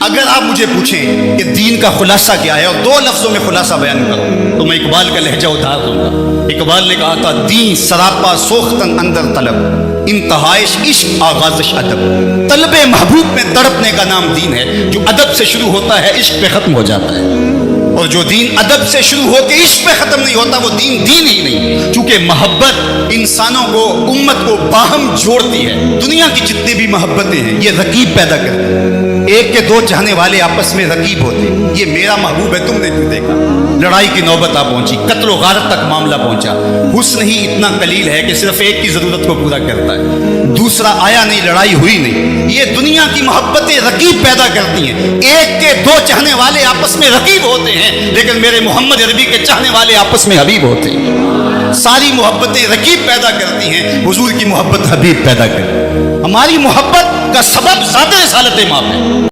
अगर आप मुझे पूछें कि दीन का खुलासा क्या है और दो लफ्जों में खुलासा बयान करो तो मैं इकबाल का लहजा उधार दूंगा। इकबाल ने कहा था, दीन सरापा सोख्तन अंदर तलब, इंतहाइश इश्क आगाज़िश अदब। तलबे महबूब में तड़पने का नाम दीन है। जो अदब से शुरू होता है इश्क पे खत्म हो जाता है, और जो दीन अदब से शुरू होकर इश्क पे खत्म नहीं होता वो दीन दीन ही नहीं। चूंकि मोहब्बत इंसानों को, उम्मत को बाहम जोड़ती है। दुनिया की जितनी भी मोहब्बतें हैं ये रकीब पैदा करती हैं। एक के दो चाहने वाले आपस में रकीब होते हैं। ये मेरा महबूब है, तुमने क्यों देखा? लड़ाई की नौबत आ पहुंची, कत्ल गारत तक मामला पहुंचा। हुस्न ही इतना कलील है कि सिर्फ एक की जरूरत को पूरा करता है, दूसरा आया नहीं, लड़ाई हुई नहीं। ये दुनिया की मोहब्बतें रकीब पैदा करती हैं। एक के दो चाहने वाले आपस में रकीब होते हैं, लेकिन मेरे मोहम्मद अरबी के चाहने वाले आपस में हबीब होते हैं। सारी मोहब्बतें रकीब पैदा करती हैं, हुजूर की मोहब्बत हबीब पैदा करती है। हमारी मोहब्बत का सबब ज़ात रिसालत माप है।